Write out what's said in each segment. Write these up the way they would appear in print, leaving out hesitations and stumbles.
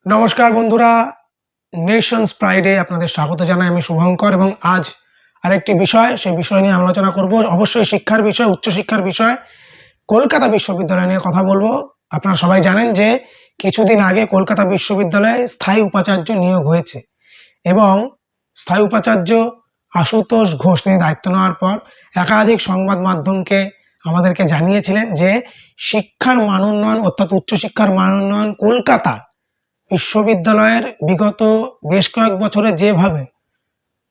নমস্কার বন্ধুরা, নেশনস প্রাইডে আপনাদের স্বাগত জানাই। আমি শুভঙ্কর এবং আজ আরেকটি বিষয়, সেই বিষয় নিয়ে আলোচনা করব। অবশ্যই শিক্ষার বিষয়, উচ্চশিক্ষার বিষয়, কলকাতা বিশ্ববিদ্যালয় নিয়ে কথা বলবো। আপনারা সবাই জানেন যে কিছুদিন আগে কলকাতা বিশ্ববিদ্যালয়ে স্থায়ী উপাচার্য নিয়োগ হয়েছে এবং স্থায়ী উপাচার্য আশুতোষ ঘোষ তিনি দায়িত্ব নেওয়ার পর একাধিক সংবাদ মাধ্যমকে আমাদেরকে জানিয়েছিলেন যে শিক্ষার মান উন্নয়ন অর্থাৎ উচ্চশিক্ষার মান উন্নয়ন কলকাতা বিশ্ববিদ্যালয়ের বিগত বেশ কয়েক বছরে যেভাবে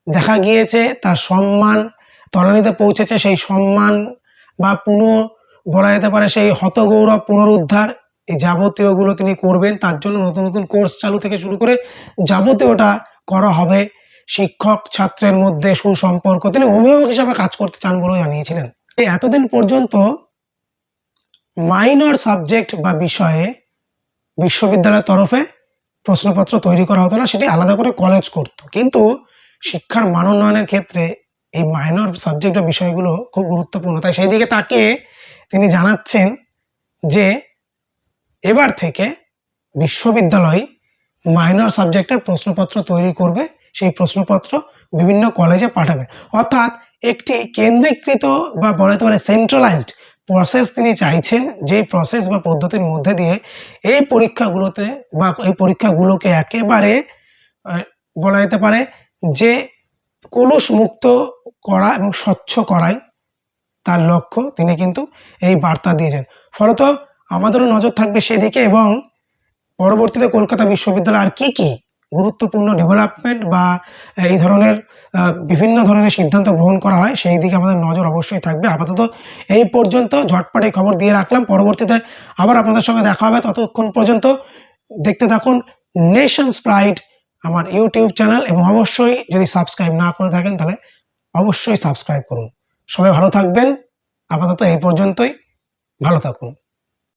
দেখা গিয়েছে তার সম্মান তলানিতে পৌঁছেছে, সেই সম্মান বা বলা যেতে পারে সেই হতগৌরব পুনরুদ্ধার এই যাবতীয়গুলো তিনি করবেন। তার জন্য নতুন নতুন কোর্স চালু থেকে শুরু করে যাবতীয়টা করা হবে। শিক্ষক ছাত্রের মধ্যে সুসম্পর্ক, তিনি অভিভাবক হিসাবে কাজ করতে চান বলেও জানিয়েছিলেন। এতদিন পর্যন্ত মাইনর সাবজেক্ট বা বিষয়ে বিশ্ববিদ্যালয়ের তরফে প্রশ্নপত্র তৈরি করা হতো না, সেটি আলাদা করে কলেজ করত। কিন্তু শিক্ষার মান উন্নয়নের ক্ষেত্রে এই মাইনর সাবজেক্ট বিষয়গুলো খুব গুরুত্বপূর্ণ, তাই সেই দিকে তাকিয়ে তিনি জানাচ্ছেন যে এবার থেকে বিশ্ববিদ্যালয় মাইনর সাবজেক্টের প্রশ্নপত্র তৈরি করবে, সেই প্রশ্নপত্র বিভিন্ন কলেজে পাঠাবে। অর্থাৎ একটি কেন্দ্রীকৃত বা বলা যেতে পারে সেন্ট্রালাইজড প্রসেস তিনি চাইছেন, যে প্রসেস বা পদ্ধতির মধ্যে দিয়ে এই পরীক্ষাগুলোতে বা এই পরীক্ষাগুলোকে একেবারে বলা যেতে পারে যে কলুষ মুক্ত করা এবং স্বচ্ছ করাই তার লক্ষ্য। তিনি কিন্তু এই বার্তা দিয়েছেন। ফলত আমাদেরও নজর থাকবে সেদিকে এবং পরবর্তীতে কলকাতা বিশ্ববিদ্যালয় আর কি কি গুরুত্বপূর্ণ ডেভেলপমেন্ট বা এই ধরনের বিভিন্ন ধরনের সিদ্ধান্ত গ্রহণ করা হয় সেই দিকে আমাদের নজর অবশ্যই থাকবে। আপাতত এই পর্যন্ত ঝটপট এই খবর দিয়ে রাখলাম, পরবর্তীতে আবার আপনাদের সঙ্গে দেখা হবে। ততক্ষণ পর্যন্ত দেখতে থাকুন নেশনস প্রাইড আমার ইউটিউব চ্যানেল এবং অবশ্যই যদি সাবস্ক্রাইব না করে থাকেন তাহলে অবশ্যই সাবস্ক্রাইব করুন। সবাই ভালো থাকবেন। আপাতত এই পর্যন্তই, ভালো থাকুন।